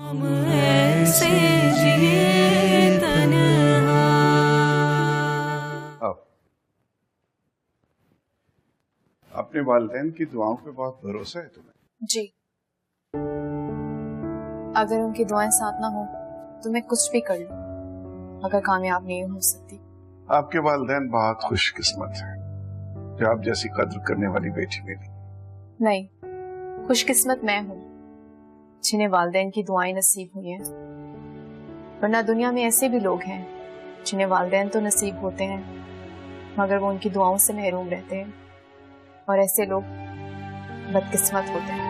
हम ऐसे जिए तन्हा। अपने वालिदैन की दुआओं पे बहुत भरोसा है तुम्हें? जी, अगर उनकी दुआएं साथ ना हो तो मैं कुछ भी कर लूं, मगर कामयाब नहीं हो सकती। आपके वालिदैन बहुत खुशकिस्मत हैं जो आप जैसी कद्र करने वाली बेटी मिली। नहीं, खुशकिस्मत मैं हूँ जिन्हें वालिदैन की दुआएं नसीब हुई हैं, वरना दुनिया में ऐसे भी लोग हैं जिन्हें वालिदैन तो नसीब होते हैं मगर वो उनकी दुआओं से महरूम रहते हैं, और ऐसे लोग बदकिस्मत होते हैं।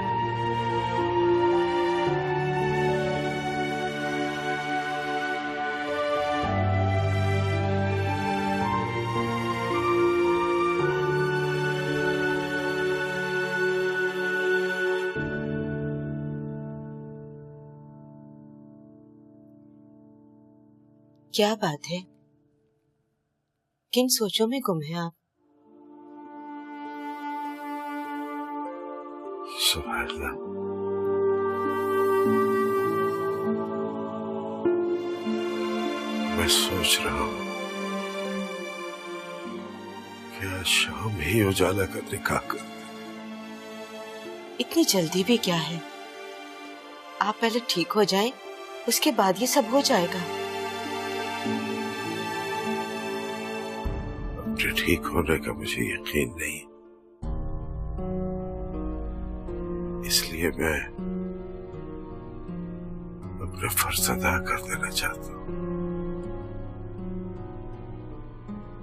क्या बात है? किन सोचों में गुम हैं आप? सुबह मैं सोच रहा हूँ क्या शाम ही उजाला का निकाह कर। इतनी जल्दी भी क्या है? आप पहले ठीक हो जाएं, उसके बाद ये सब हो जाएगा। अपने ठीक होने का मुझे यकीन नहीं, इसलिए मैं अपना फर्ज अदा कर देना चाहता हूँ।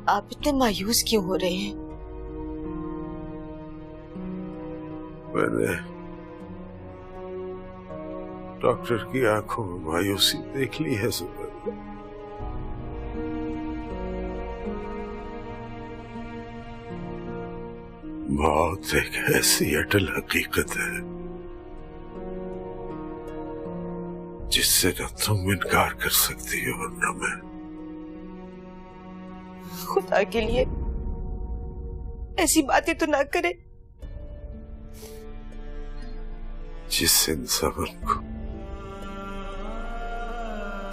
आप इतने मायूस क्यों हो रहे हैं? मैंने डॉक्टर की आंखों में मायूसी देख ली है सुबह। मौत एक ऐसी अटल हकीकत है जिससे न तुम इनकार कर सकती हो और न मैं। खुदा के लिए ऐसी बातें तो ना करें। जिस इंसान को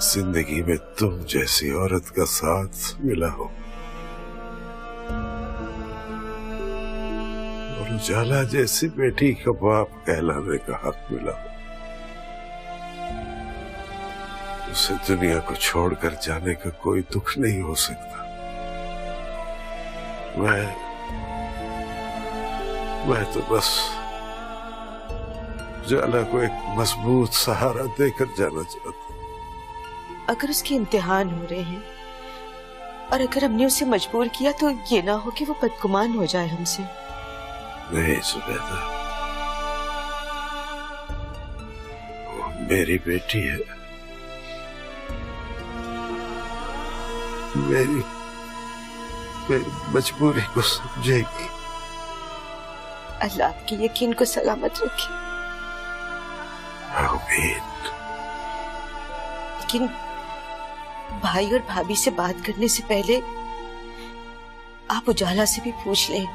जिंदगी में तुम जैसी औरत का साथ मिला हो और उजाला जैसी बेटी का बाप कहलाने का हक मिला हो, उसे दुनिया को छोड़कर जाने का कोई दुख नहीं हो सकता। मैं तो बस उजाला को एक मजबूत सहारा देकर जाना चाहता हूँ। अगर उसके इम्तिहान हो रहे हैं और अगर हमने उसे मजबूर किया तो ये ना हो कि वो बदगुमान हो जाए हमसे। नहीं जुबैदा, वो मेरी बेटी है, मेरी मजबूरी को समझेगी। अल्लाह आपके यकीन को सलामत रखे। आमीन। लेकिन भाई और भाभी से बात करने से पहले आप उजाला से भी पूछ लें,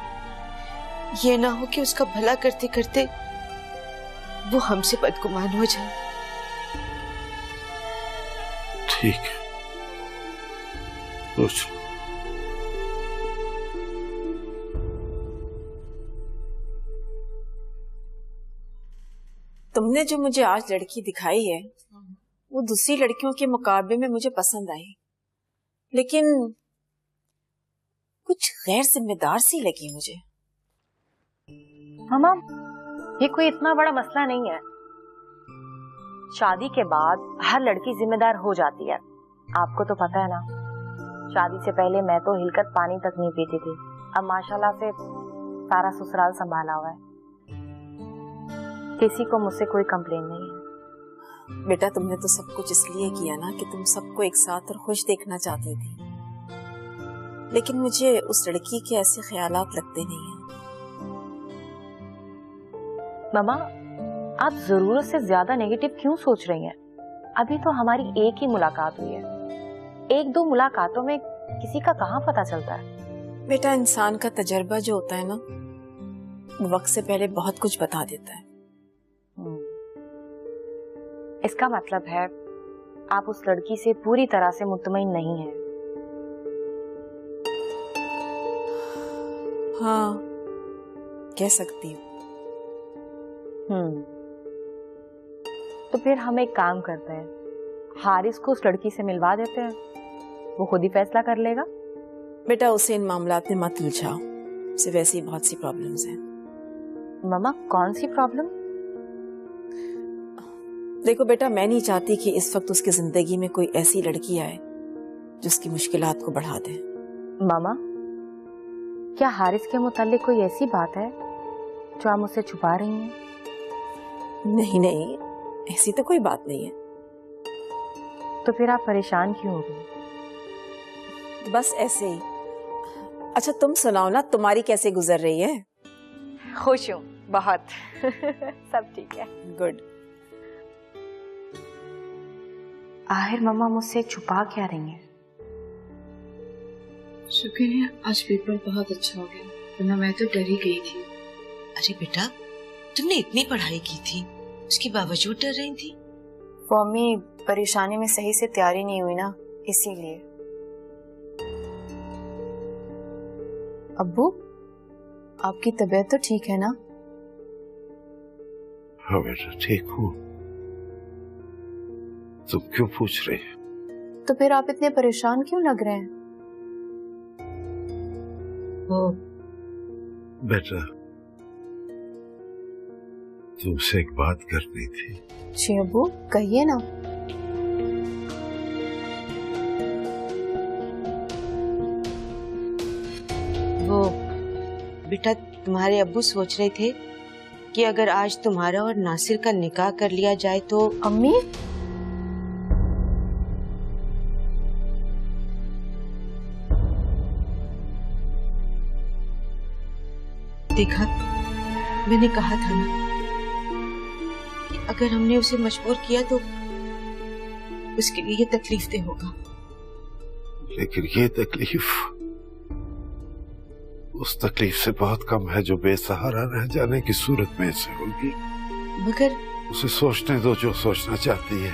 ये ना हो कि उसका भला करते करते वो हमसे बदगुमान हो जाए। ठीक है, पूछ लो। तुमने जो मुझे आज लड़की दिखाई है वो दूसरी लड़कियों के मुकाबले में मुझे पसंद आई, लेकिन कुछ गैर जिम्मेदार सी लगी मुझे। मामा, ये कोई इतना बड़ा मसला नहीं है। शादी के बाद हर लड़की जिम्मेदार हो जाती है, आपको तो पता है ना। शादी से पहले मैं तो हिलकर पानी तक नहीं पीती थी, अब माशाल्लाह से सारा ससुराल संभाला हुआ है। किसी को मुझसे कोई कंप्लेन नहीं है। बेटा, तुमने तो सब कुछ इसलिए किया ना कि तुम सबको एक साथ और खुश देखना चाहती थी, लेकिन मुझे उस लड़की के ऐसे ख्यालात लगते नहीं हैं। मामा, आप जरूरत से ज्यादा नेगेटिव क्यों सोच रही हैं? अभी तो हमारी एक ही मुलाकात हुई है, एक दो मुलाकातों में किसी का कहाँ पता चलता है। बेटा, इंसान का तजर्बा जो होता है ना, वो वक्त से पहले बहुत कुछ बता देता है। इसका मतलब है आप उस लड़की से पूरी तरह से मुतमईन नहीं हैं। हाँ, कह सकती हूँ। तो फिर हम एक काम करते हैं, हारिस को उस लड़की से मिलवा देते हैं, वो खुद ही फैसला कर लेगा। बेटा उसे इन मामलात में मत उलझाओ, उसे वैसे ही बहुत सी प्रॉब्लम्स हैं। मम्मा कौन सी प्रॉब्लम? देखो बेटा, मैं नहीं चाहती कि इस वक्त उसकी जिंदगी में कोई ऐसी लड़की आए जो उसकी मुश्किलात को बढ़ा दे। मामा, क्या हारिस के मुतालिक कोई ऐसी बात है जो आप मुझसे छुपा रही हैं? नहीं नहीं, ऐसी तो कोई बात नहीं है। तो फिर आप परेशान क्यों हो गई? बस ऐसे ही। अच्छा तुम सुनाओ ना, तुम्हारी कैसे गुजर रही है? खुश हूँ बहुत। सब ठीक है। गुड। आखिर मम्मा मुझसे छुपा क्या रही हैं? शुक्र है आज पेपर बहुत अच्छा हो गया, वरना मैं तो डर ही गई थी। अरे बेटा, तुमने इतनी पढ़ाई की थी, उसके बावजूद डर रही थी? वो अम्मी परेशानी में सही से तैयारी नहीं हुई ना, इसीलिए। अब्बू, आपकी तबीयत तो ठीक है ना? हाँ बेटा ठीक हूँ। तुम क्यों पूछ रही? तो फिर आप इतने परेशान क्यों लग रहे हैं? वो बेटा तुमसे एक बात करनी थी। जी अब्बू, कहिए ना। वो बेटा, तुम्हारे अब्बू सोच रहे थे कि अगर आज तुम्हारा और नासिर का निकाह कर लिया जाए तो। अम्मी, देखा, मैंने कहा था ना कि अगर हमने उसे मजबूर किया तो उसके लिए तकलीफदेह होगा। लेकिन ये तकलीफ उस तकलीफ से बहुत कम है जो बेसहारा रह जाने की सूरत में से होगी। मगर उसे सोचने दो जो सोचना चाहती है,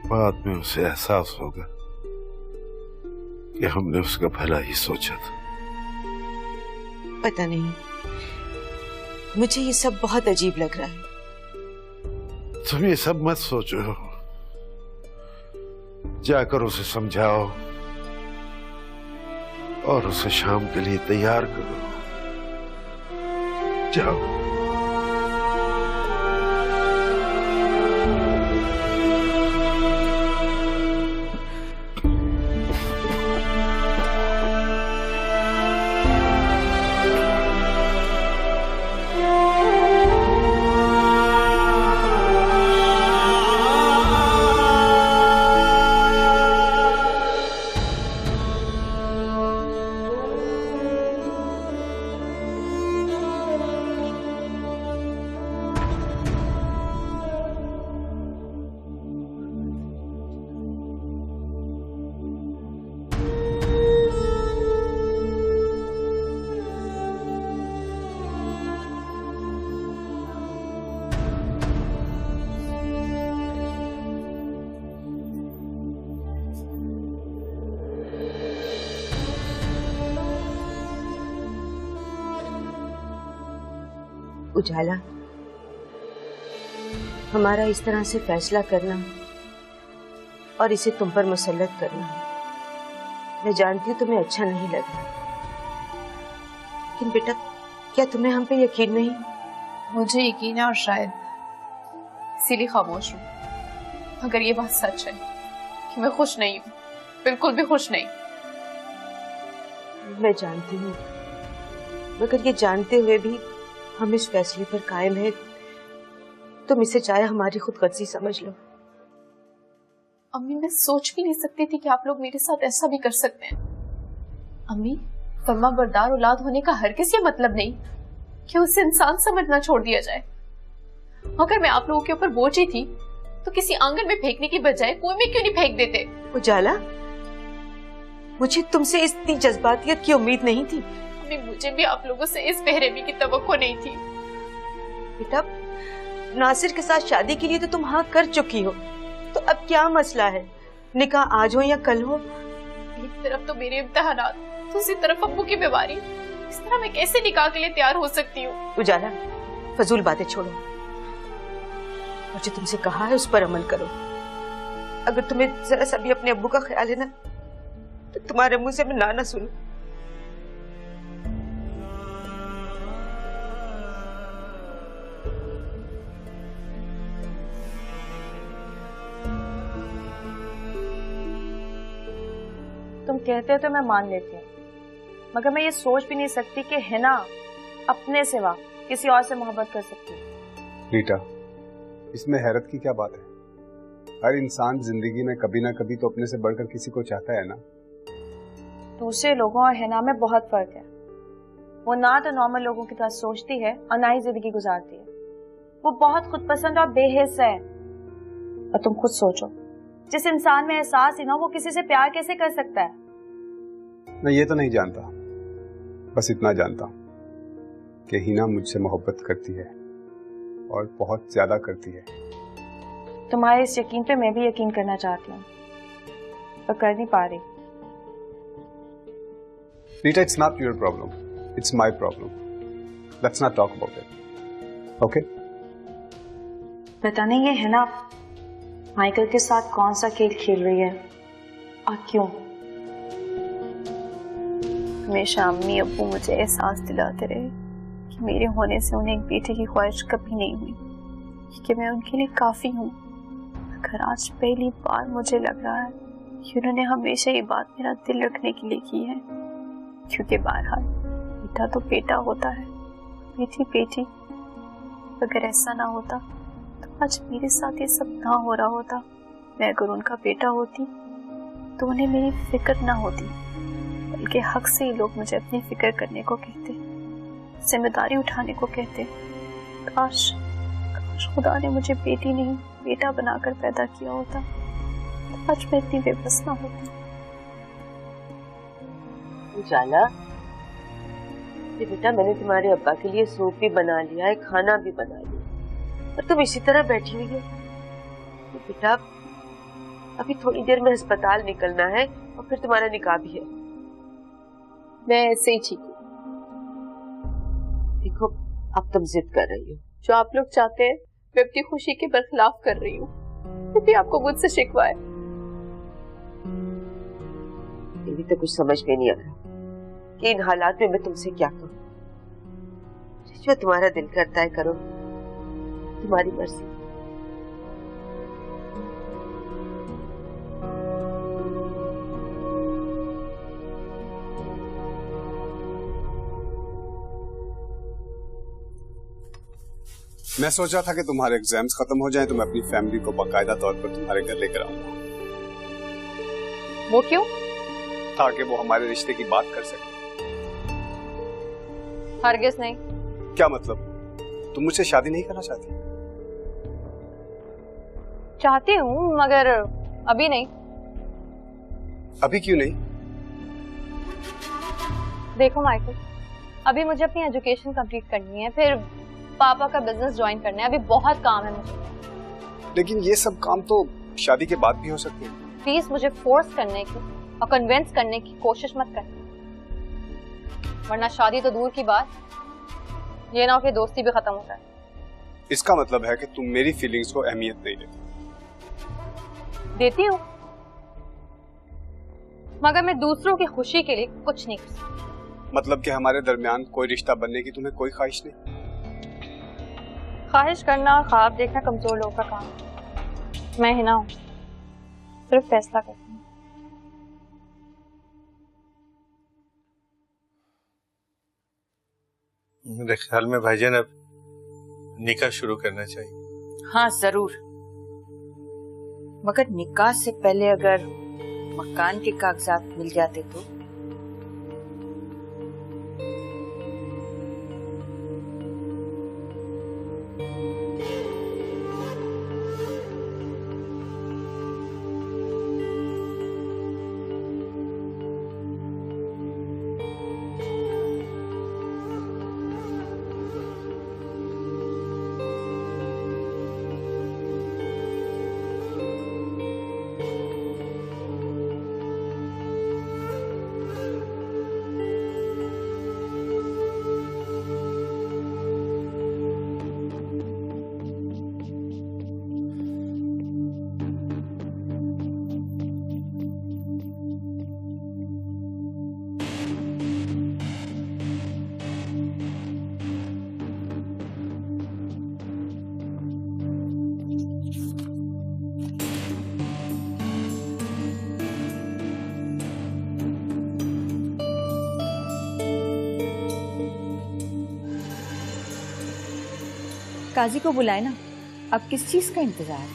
बाद में उसे एहसास होगा कि हमने उसका भला ही सोचा था। पता नहीं, मुझे ये सब बहुत अजीब लग रहा है। तुम ये सब मत सोचो, जाकर उसे समझाओ और उसे शाम के लिए तैयार करो। जाओ। उजाला, हमारा इस तरह से फैसला करना और इसे तुम पर मुसल्लत करना, मैं जानती हूँ तुम्हें अच्छा नहीं लग रहा, लेकिन बेटा क्या तुम्हें हम पे यकीन नहीं? मुझे यकीन है और शायद इसीलिए खामोश हूँ। अगर ये बात सच है कि मैं खुश नहीं हूँ, बिल्कुल भी खुश नहीं। मैं जानती हूँ, मगर ये जानते हुए भी हम इस फैसले पर कायम है। तुम इसे चाहे हमारी खुदगर्जी समझ लो। अम्मी, मैं सोच भी नहीं सकती थी कि आप लोग मेरे साथ ऐसा भी कर सकते हैं। अम्मी, फर्मा बरदार औलाद होने का हरगिज़ ये मतलब नहीं कि उसे इंसान समझना छोड़ दिया जाए। अगर मैं आप लोगों के ऊपर बोझ ही थी तो किसी आंगन में फेंकने की बजाय कुएं में क्यों नहीं फेंक देते? उजाला, मुझे तुमसे इतनी जज्बातियत की उम्मीद नहीं थी। मुझे भी आप लोगों से इस बेरहमी की तवक्को नहीं थी। बेटा, नासिर के साथ शादी के लिए तो तुम हाँ कर चुकी हो, तो अब क्या मसला है? निकाह आज हो या कल हो। एक तरफ तो मेरे इम्तिहानात, दूसरी तरफ अब्बू की बीमारी, इस तरह मैं कैसे निकाह के लिए तैयार हो सकती हूँ? उजाला, फजूल बातें छोड़ो और जो तुमसे कहा है उस पर अमल करो। अगर तुम्हें जरा सा भी अपने अब्बू का ख्याल है ना, तो तुम्हारे मुंह से मैं ना सुनूं। तुम कहते हो तो मैं मान लेती हूँ, मगर मैं ये सोच भी नहीं सकती कि हिना अपने सिवा किसी और से मोहब्बत कर सकती है। रीटा, इसमें हैरत की क्या बात है? हर इंसान जिंदगी में कभी ना कभी तो अपने से बढ़कर किसी को चाहता है ना। दूसरे लोगों और हिना में बहुत फर्क है। वो ना तो नॉर्मल लोगों की तरह सोचती है और ना ही जिंदगी गुजारती है। वो बहुत खुद पसंद और बेहिस है। और तुम खुद सोचो, जिस इंसान में एहसास ही ना, वो किसी से प्यार कैसे कर सकता है? मैं ये तो नहीं जानता, बस इतना जानता हूँ कि हिना मुझसे मोहब्बत करती है और बहुत ज्यादा करती है। तुम्हारे इस यकीन पे मैं भी यकीन करना चाहती हूँ, पर कर नहीं पा रही। Rita, it's not your problem, it's my problem. Let's not talk about it. Okay? पता नहीं ये हिना माइकल के साथ कौन सा खेल खेल रही है और क्यों। हमेशा अम्मी अब्बू मुझे एहसास दिलाते रहे कि मेरे होने से उन्हें एक बेटे की ख्वाहिश कभी नहीं हुई, कि मैं उनके लिए काफी हूँ। मगर आज पहली बार मुझे लग रहा है कि उन्होंने हमेशा ये बात मेरा दिल रखने के लिए की है, क्योंकि बहरहाल बेटा तो बेटा होता है, बेटी बेटी। अगर ऐसा ना होता तो आज मेरे साथ ये सब ना हो रहा होता। मैं अगर उनका बेटा होती तो उन्हें मेरी फिक्र ना होती, बल्कि हक से ही लोग मुझे अपनी फिक्र करने को कहते, जिम्मेदारी उठाने को कहते। काश काश खुदा ने मुझे बेटी नहीं बेटा बनाकर पैदा किया होता, तो आज मैं इतनी बेबस ना होती। उजाला, बेटा मैंने तुम्हारे अब्बा के लिए सूप भी बना लिया है, खाना भी बना लिया, और तुम इसी तरह बैठी हुई हो। तो बेटा अभी थोड़ी देर में अस्पताल निकलना है और फिर तुम्हारा निकाह भी है। मैं ऐसे ही ठीक हूँ। देखो, अब तुम जिद कर रही हो। जो आप लोग चाहते हैं मैं अपनी खुशी के बरखिलाफ कर रही हूँ, क्योंकि आपको मुझसे शिकवा है। ये भी तो कुछ समझ में नहीं आ रहा कि इन हालात में मैं तुमसे क्या करूं। जो तुम्हारा दिल करता है करो, तुम्हारी मर्जी। मैं सोचा था कि तुम्हारे एग्जाम्स खत्म हो जाएं तो मैं अपनी फैमिली को बाकायदा तौर पर तुम्हारे घर लेकर आऊंगा। वो क्यों? ताकि वो हमारे रिश्ते की बात कर सके। हरगिज़ नहीं। क्या मतलब? तुम मुझसे शादी नहीं करना चाहती? चाहती हूँ, मगर अभी नहीं। अभी क्यों नहीं? देखो माइकल, अभी मुझे अपनी एजुकेशन कंप्लीट करनी है, फिर पापा का बिजनेस ज्वाइन करना है, अभी बहुत काम है मुझे। लेकिन ये सब काम तो शादी के बाद भी हो सकते हैं। प्लीज मुझे फोर्स करने की और कन्विंस करने की कोशिश मत करना, वरना शादी तो दूर की बात, ये ना हो कि दोस्ती भी खत्म हो जाए। इसका मतलब है कि तुम मेरी फीलिंग्स को अहमियत नहीं देती। देती हूँ, मगर मैं दूसरों की खुशी के लिए कुछ नहीं कर सकती। मतलब कि हमारे दरमियान कोई रिश्ता बनने की तुम्हें कोई ख्वाहिश नहीं? ख्वाहिश करना और ख्वाब देखना कमजोर लोगों का काम है। मैं हिना हूँ, सिर्फ फैसला करती हूँ। मेरे ख्याल में भाईजान अब निकाह शुरू करना चाहिए। हाँ जरूर, मगर निकाह से पहले अगर मकान के कागजात मिल जाते तो। काजी को बुलाए ना, अब किस चीज का इंतजार?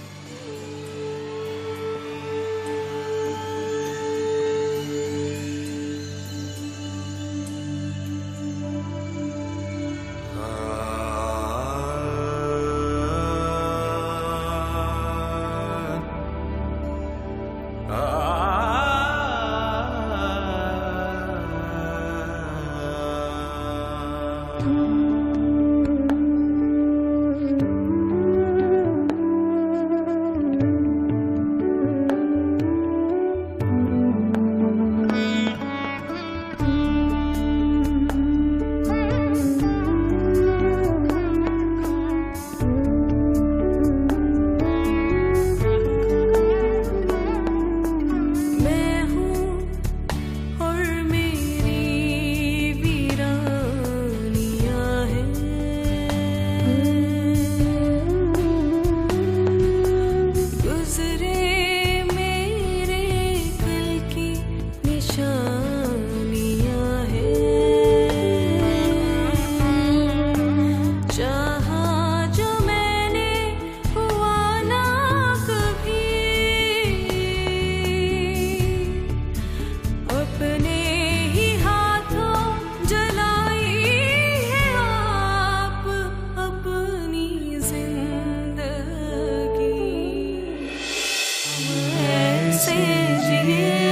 ऐसे जिए